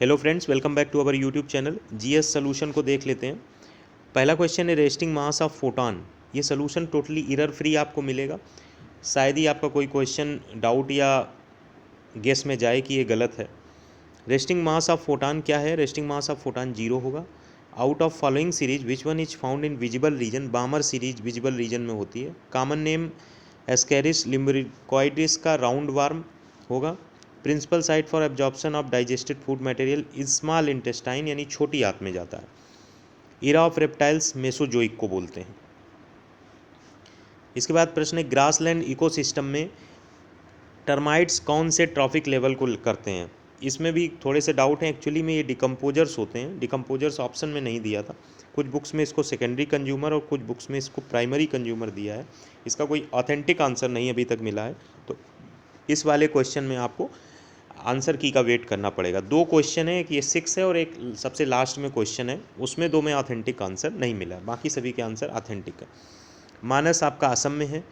Hello friends, welcome back to our YouTube channel. GS solution को देख लेते हैं। पहला क्वेश्चन है रेस्टिंग मास ऑफ फोटॉन। ये सोल्यूशन टोटली एरर फ्री आपको मिलेगा। शायद ही आपका कोई क्वेश्चन डाउट या गेस में जाए कि ये गलत है। रेस्टिंग मास ऑफ फोटॉन क्या है? Resting mass of photon zero होगा। Out of following series which one is found in visible region? Balmer series visible region में होती है। कॉमन नेम एस्केरिस लिम्बरिकॉइडिस का राउंड वार्म होगा। Principal site for absorption of digested food material is small intestine यानी छोटी आंत में जाता है। इरा ऑफ रेप्टाइल्स मेसोजोइक को बोलते हैं। इसके बाद प्रश्न है ग्रासलैंड इकोसिस्टम में टर्माइट्स कौन से ट्रॉफिक लेवल को करते हैं? इसमें भी थोड़े से डाउट हैं। एक्चुअली में ये डिकम्पोजर्स होते हैं। डिकम्पोजर्स ऑप्शन में नहीं दिया था। कुछ बुक्स में इसको सेकेंडरी कंज्यूमर और कुछ बुक्स में इसको प्राइमरी कंज्यूमर दिया है। इसका कोई ऑथेंटिक आंसर नहीं अभी तक मिला है, तो इस वाले क्वेश्चन में आपको आंसर की का वेट करना पड़ेगा। दो क्वेश्चन है, एक ये 6 है और एक सबसे लास्ट में क्वेश्चन है, उसमें दो में ऑथेंटिक आंसर नहीं मिला, बाकी सभी के आंसर ऑथेंटिक है। मानस आपका असम में है।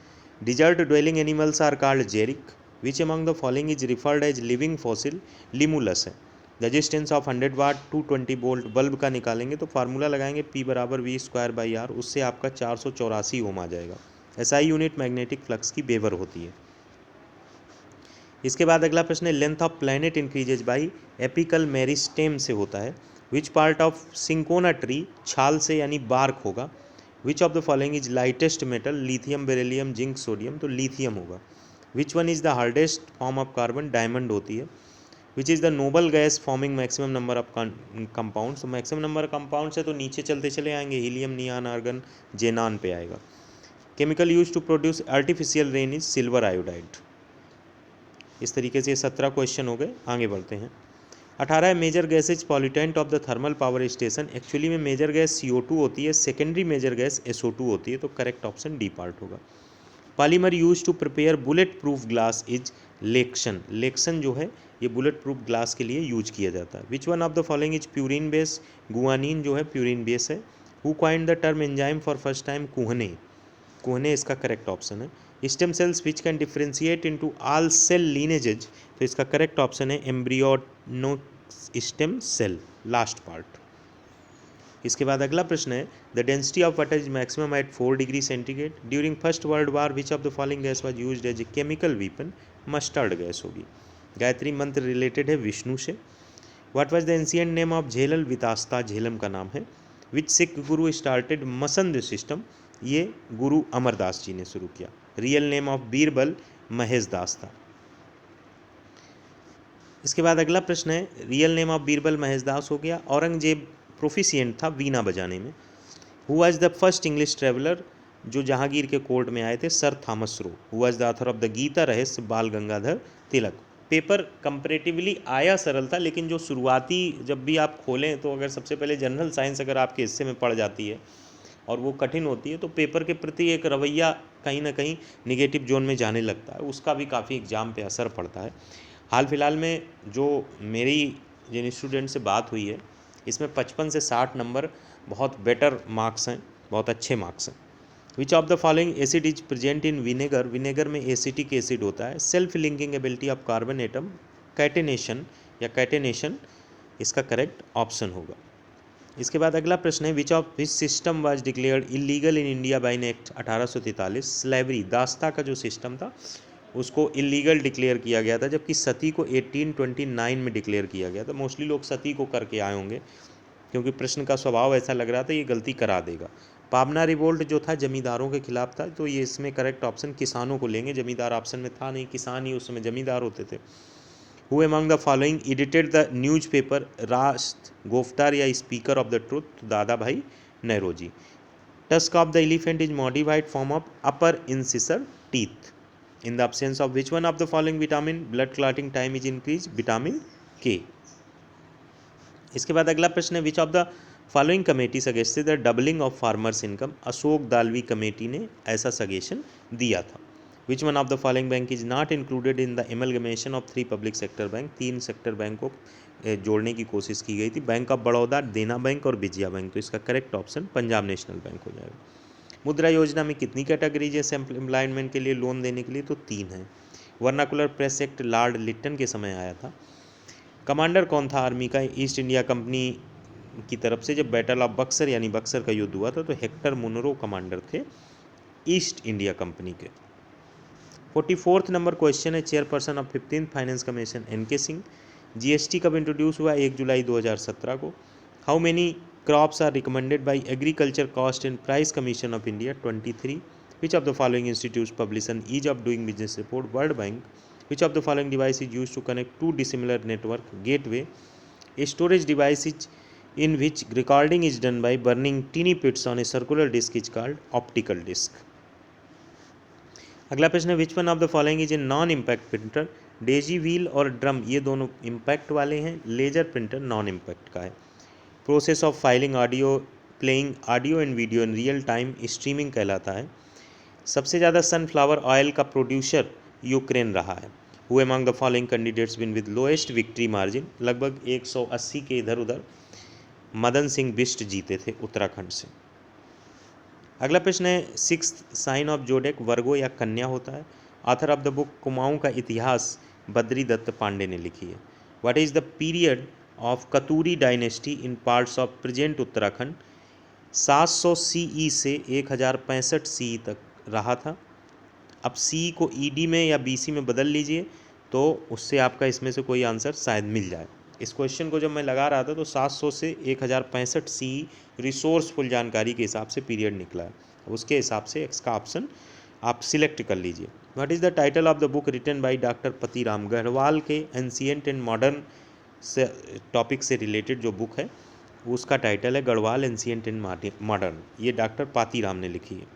Desert dwelling animals are called xeric. Which among the following is referred as living fossil? Limulus है। Resistance of 100 watt 220 volt bulb का निकालेंगे तो फार्मूला लगाएंगे P बराबर V² R, उससे आपका 484 ओम आ जाएगा। SI यूनिट मैग्नेटिक फ्लक्स की वेबर होती है। इसके बाद अगला प्रश्न है length of planet increases by apical meristem से होता है। Which part of cinchona tree? छाल से यानी बार्क होगा। विच of the following is lightest metal? Lithium, beryllium, zinc, sodium, तो लिथियम होगा। विच one is the hardest form of carbon? Diamond होती है। Which is the noble gas forming maximum number of compound? तो maximum number compound से तो नीचे चलते चले आएंगे, हीलियम, नियान, आर्गन, जेनान पे आएगा। Chemical use to produce artificial rain is silver iodide. इस तरीके से 17 क्वेश्चन हो गए। आगे बढ़ते हैं। 18 है major gases pollutant of the thermal power station. Actually में मेजर गैस CO2 होती है, सेकेंडरी मेजर गैस SO2 होती है, तो करेक्ट ऑप्शन डी पार्ट होगा। Polymer use to prepare bullet proof glass is Lexan. Lexan जो है ये बुलेट प्रूफ ग्लास के लिए यूज किया जाता है। Which one of the following is purine base? Guanine जो है प्यूरिन बेस है। Who coined the term enzyme for first time? Kuhne. Kuhne इसका करेक्ट ऑप्शन है। Stem cells which can differentiate into all cell lineages, तो इसका correct option है embryonic stem cell, last part. इसके बाद अगला प्रश्न है the density of water is maximum at 4 degree centigrade. During first world war which of the following gas was used as a chemical weapon? Mustard gas होगी। Gayatri mantra related है विष्णु से। What was the ancient name of Jhelum? Vitasta Jhelum का नाम है। विच सिख गुरु started Masand system? ये गुरु अमरदास जी ने शुरू किया। Real name of Birbal? Mahesh Das था। इसके बाद अगला प्रश्न है real name of Birbal Mahesh Das हो गया। औरंगजेब प्रोफिशिएंट था वीणा बजाने में। Who was the first English traveller जो जहांगीर के कोर्ट में आए थे? Sir Thomas Roe. Who was the author of the Gita Rahasya? Bal Gangadhar Tilak. Paper comparatively आया सरल था, लेकिन जो शुरुआती जब भी आप खोलें तो अगर सबसे पहले जनरल साइंस अगर आपके हिस्से में पड़ जाती है और वो कठिन होती है तो पेपर के प्रति एक रवैया कहीं ना कहीं निगेटिव जोन में जाने लगता है, उसका भी काफ़ी एग्ज़ाम पे असर पड़ता है। हाल फिलहाल में जो मेरी जिन स्टूडेंट से बात हुई है इसमें 55 से 60 नंबर बहुत बेटर मार्क्स हैं, बहुत अच्छे मार्क्स हैं। Which of the following acid is present in vinegar? Vinegar में एसिटिक एसिड होता है। Self linking ability of carbon atom? Catenation या कैटेनेशन इसका करेक्ट ऑप्शन होगा। इसके बाद अगला प्रश्न है which of this system was declared illegal in India by an act 1843? Slavery, दास्ता का जो सिस्टम था उसको इलीगल डिक्लेयर किया गया था, जबकि सती को 1829 में डिक्लेयर किया गया था। मोस्टली लोग सती को करके आए होंगे क्योंकि प्रश्न का स्वभाव ऐसा लग रहा था ये गलती करा देगा। पाबना रिवोल्ट जो था जमींदारों के खिलाफ था, तो ये इसमें करेक्ट ऑप्शन किसानों को लेंगे। जमींदार ऑप्शन में था नहीं, किसान ही उस समय जमींदार होते थे। Who among the following edited the news paper Rast Goftar या speaker of the truth? Dadabhai Naoroji. Tusk of the elephant is modified form of upper incisor teeth. In the absence of which one of the following vitamin blood clotting time is increased? Vitamin K। इसके बाद अगला प्रश्न है which of the following committee suggested the doubling of farmers income? Ashok Dalvi committee ने ऐसा suggestion दिया था। विच one of the following bank is not included in the amalgamation of 3 public sector bank? 3 sector bank को जोड़ने की कोशिश की गई थी, बैंक ऑफ बड़ौदा, देना बैंक और विजया बैंक, तो इसका correct option Punjab national bank हो जाएगा। मुद्रा योजना में कितनी कैटेगरीज है सेल्फ एम्प्लॉयमेंट के लिए लोन देने के लिए? तो 3 है। Vernacular press act Lord Lytton के समय आया था। कमांडर कौन था आर्मी का ईस्ट इंडिया कंपनी की तरफ से जब बैटल ऑफ बक्सर यानी बक्सर का युद्ध हुआ था? तो हेक्टर मुनरो कमांडर थे ईस्ट इंडिया कंपनी के। 44th नंबर क्वेश्चन है, chairperson of 15th finance commission NK Singh. GST कब इंट्रोड्यूस हुआ? 1 जुलाई 2017 को। How many crops are recommended by agriculture cost and price commission of India? 23। Which of the following institutes publish an ease of doing business report? World Bank. Which of the following device is use to connect to dissimilar network? Gateway. A storage device in which recording is done by burning teeny bits on a circular disk is called optical disk. अगला प्रश्न है, which one of the following is a non impact printer? Daisy wheel और drum ये दोनों impact वाले हैं, laser printer non impact का है। Process of filing audio, playing audio and video in real time streaming कहलाता है। सबसे ज़्यादा सनफ्लावर ऑयल का प्रोड्यूसर यूक्रेन रहा है। Who among the following candidates win with lowest victory margin? लगभग 180 के इधर उधर मदन सिंह बिष्ट जीते थे उत्तराखंड से। अगला प्रश्न है, 6th साइन ऑफ जोडेक वर्गो या कन्या होता है। Author of the book Kumaon ka Itihas Badri Datt Pande ने लिखी है। What is the period of Katyuri dynasty in parts of present Uttarakhand? 700 CE से 1065 CE तक रहा था। अब CE को ED में या BC में बदल लीजिए तो उससे आपका इसमें से कोई आंसर शायद मिल जाए। इस क्वेश्चन को जब मैं लगा रहा था तो 700 से 1065 CE रिसोर्सफुल जानकारी के हिसाब से पीरियड निकला है। अब उसके हिसाब से इसका ऑप्शन आप सिलेक्ट कर लीजिए। What is the title of the book written by doctor Patiram? Garhwal के एंशिएंट एंड मॉडर्न से टॉपिक से रिलेटेड जो बुक है उसका टाइटल है गढ़वाल एंशिएंट एंड मॉडर्न। ये डॉक्टर पातीराम ने लिखी है।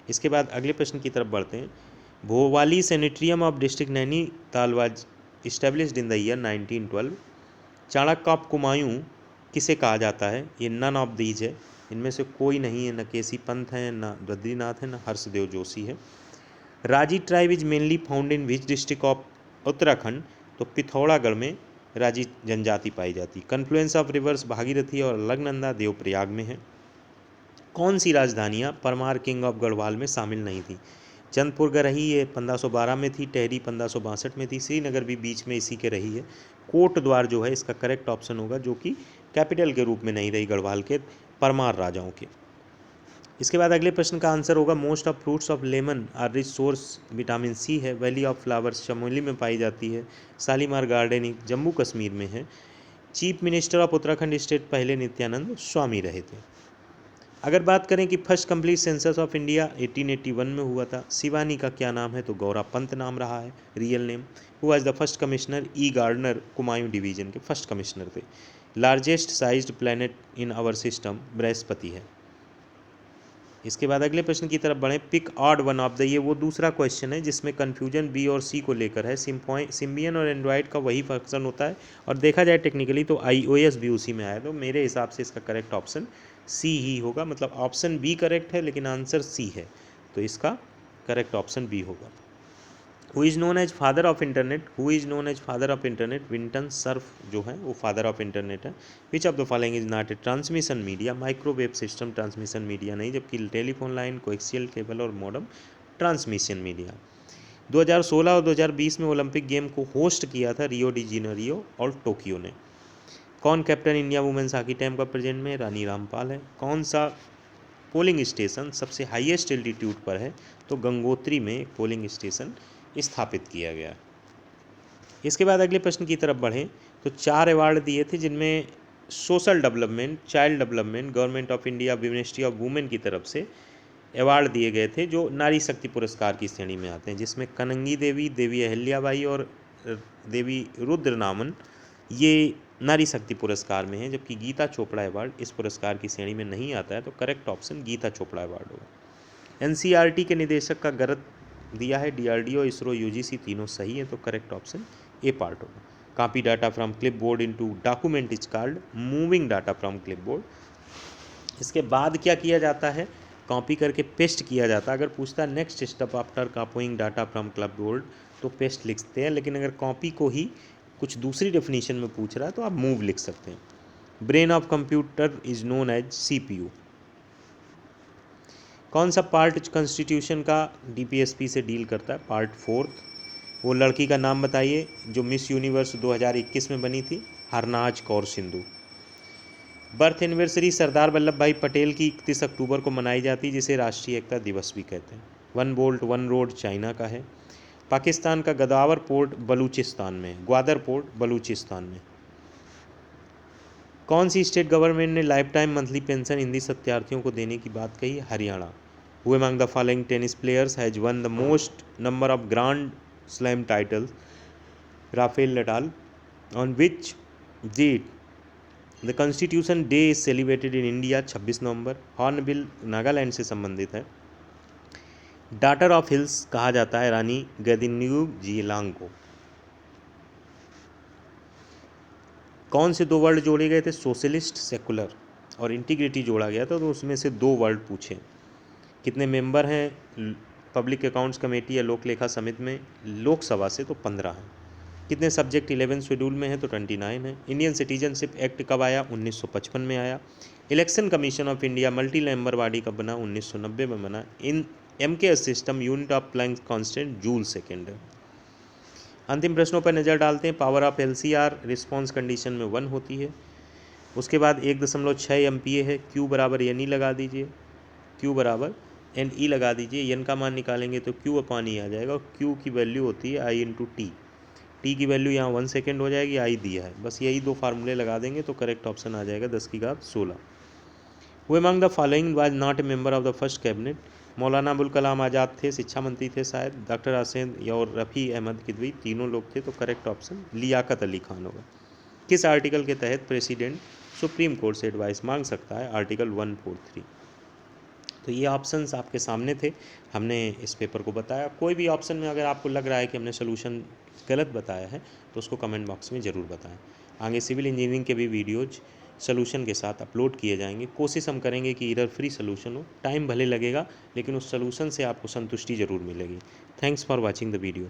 इसके बाद अगले प्रश्न की तरफ बढ़ते हैं। Bhowali sanatorium of district Nainital was established in the year 1912। Chanakya of Kumaon किसे कहा जाता है? ये नन ऑफ दीज है, इनमें से कोई नहीं है, न केसी पंत है, न बद्रीनाथ है, न हर्षदेव जोशी है। राजी tribe is mainly found in which district of Uttarakhand? तो पिथौरागढ़ में राजी जनजाति पाई जाती। कन्फ्लुएंस ऑफ रिवर्स भागीरथी और अलकनंदा देवप्रयाग में है। कौन सी राजधानियाँ परमार किंग ऑफ गढ़वाल में शामिल नहीं थी? चंदपुर का रही है 1512 में थी, टेहरी 1562 में थी, श्रीनगर भी बीच में इसी के रही है। कोट द्वार जो है इसका करेक्ट ऑप्शन होगा, जो कि कैपिटल के रूप में नहीं रही गढ़वाल के परमार राजाओं के। इसके बाद अगले प्रश्न का आंसर होगा, most of fruits of lemon are rich source vitamin C है। वैली ऑफ फ्लावर्स चमोली में पाई जाती है। शालीमार गार्डनिंग जम्मू कश्मीर में है। Chief minister of Uttarakhand state पहले नित्यानंद स्वामी रहे थे। अगर बात करें कि first complete census of India 1881 में हुआ था, शिवानी का क्या नाम है? तो गौरा पंत नाम रहा है real name. Who was the first commissioner? E Gardner Kumaon division के फर्स्ट कमिश्नर थे। Largest sized planet in our system बृहस्पति है। इसके बाद अगले प्रश्न की तरफ बढ़ें। Pick odd one of the, ये वो दूसरा क्वेश्चन है जिसमें कन्फ्यूजन बी और सी को लेकर है। सिम्बियन और एंड्रॉयड का वही फंक्शन होता है, और देखा जाए टेक्निकली तो iOS भी उसी में आया। तो मेरे हिसाब से इसका करेक्ट ऑप्शन सी ही होगा, मतलब ऑप्शन बी करेक्ट है लेकिन आंसर सी है, तो इसका करेक्ट ऑप्शन बी होगा। Who is known as father of internet? Who is known as father of internet? Vinton Cerf जो है वो फादर ऑफ इंटरनेट है। Which of the following is not a transmission media? Microwave system transmission media नहीं, जबकि telephone line, coaxial cable और modem transmission media. 2016 और 2020 में Olympic game को होस्ट किया था रियो डी जेनेरियो और टोक्यो ने। कौन captain India women's hockey team का प्रेजेंट में? रानी रामपाल है। कौन सा पोलिंग स्टेशन सबसे हाईएस्ट एल्टीट्यूड पर है? तो गंगोत्री में एक पोलिंग स्टेशन स्थापित किया गया। इसके बाद अगले प्रश्न की तरफ बढ़ें तो 4 अवार्ड दिए थे, जिनमें social development, child development, government of India, ministry of women की तरफ से अवार्ड दिए गए थे जो नारी शक्ति पुरस्कार की श्रेणी में आते हैं, जिसमें कनंगी देवी, देवी अहिल्याबाई और देवी रुद्रनामन ये नारी शक्ति पुरस्कार में है, जबकि गीता चोपड़ा अवार्ड इस पुरस्कार की श्रेणी में नहीं आता है। तो correct option Geeta Chopra award होगा। एनसीईआरटी के निदेशक का गलत दिया है, डीआरडीओ, इसरो, यूजीसी, तीनों सही है, तो करेक्ट ऑप्शन ए पार्ट होगा। Copy data from clipboard into document is called moving data from clipboard. इसके बाद क्या किया जाता है? कॉपी करके पेस्ट किया जाता है। अगर पूछता है next step after कॉपिंग data from clipboard तो पेस्ट लिखते हैं, लेकिन अगर कॉपी को ही कुछ दूसरी डेफिनेशन में पूछ रहा है तो आप मूव लिख सकते हैं। Brain of computer is known as CPU. कौन सा पार्ट कॉन्स्टिट्यूशन का डीपीएसपी से डील करता है? पार्ट 4। वो लड़की का नाम बताइए जो मिस यूनिवर्स 2021 में बनी थी, हरनाज कौर सिंधु। बर्थ एनिवर्सरी सरदार वल्लभ भाई पटेल की 31 अक्टूबर को मनाई जाती है, जिसे राष्ट्रीय एकता दिवस भी कहते हैं। One bolt one road China का है। पाकिस्तान का गदावर पोर्ट बलूचिस्तान में, ग्वादर पोर्ट बलूचिस्तान में। कौन सी स्टेट गवर्नमेंट ने life time monthly pension Hindi सत्यार्थियों को देने की बात कही? Haryana. Who among the following tennis players has won the most number of grand slam titles? Rafael Nadal. On which date the constitution day is celebrated in India? 26 नवंबर। Hornbill Nagaland से संबंधित है। डॉटर ऑफ हिल्स कहा जाता है रानी गदिन्यू जीलांग को। कौन से दो वर्ड जोड़े गए थे? सोशलिस्ट, सेकुलर और इंटीग्रिटी जोड़ा गया था, तो उसमें से दो वर्ड पूछे। कितने मेंबर हैं पब्लिक अकाउंट्स कमेटी या लोक लेखा समिति में? लोकसभा से तो 15 हैं। कितने सब्जेक्ट 11 शेड्यूल में है? तो 29 है। इंडियन सिटीजनशिप एक्ट कब आया? 1955 में आया। Election commission of India multi member body कब बना? 1990 में बना। इन MKS system unit of Planck constant joule second है। अंतिम प्रश्नों पर नज़र डालते हैं। Power of LCR response condition में 1 होती है। उसके बाद 1.6 MPa है। Q बराबर NE लगा दीजिए, Q बराबर NE लगा दीजिए। N का मान निकालेंगे तो Q/E आ जाएगा और Q की वैल्यू होती है I/T। T की वैल्यू यहाँ 1 सेकेंड हो जाएगी, I दिया है। बस यही दो फार्मूले लगा देंगे तो करेक्ट ऑप्शन आ जाएगा 10 की घात 16। Who among the following was not a member of the first cabinet? Maulana Abul Kalam Azad थे, शिक्षा मंत्री थे शायद। डॉक्टर आसेद और रफ़ी अहमद किदवई तीनों लोग थे, तो करेक्ट ऑप्शन लियाकत अली खान होगा। किस आर्टिकल के तहत प्रेसिडेंट सुप्रीम कोर्ट से एडवाइस मांग सकता है? आर्टिकल 143। तो ये ऑप्शंस आपके सामने थे, हमने इस पेपर को बताया। कोई भी ऑप्शन में अगर आपको लग रहा है कि हमने सोल्यूशन गलत बताया है तो उसको कमेंट बॉक्स में ज़रूर बताएं। आगे सिविल इंजीनियरिंग के भी वीडियोज सोल्यूशन के साथ अपलोड किए जाएंगे। कोशिश हम करेंगे कि एरर फ्री सोल्यूशन हो। टाइम भले लगेगा लेकिन उस सोल्यूशन से आपको संतुष्टि ज़रूर मिलेगी। Thanks for watching the video.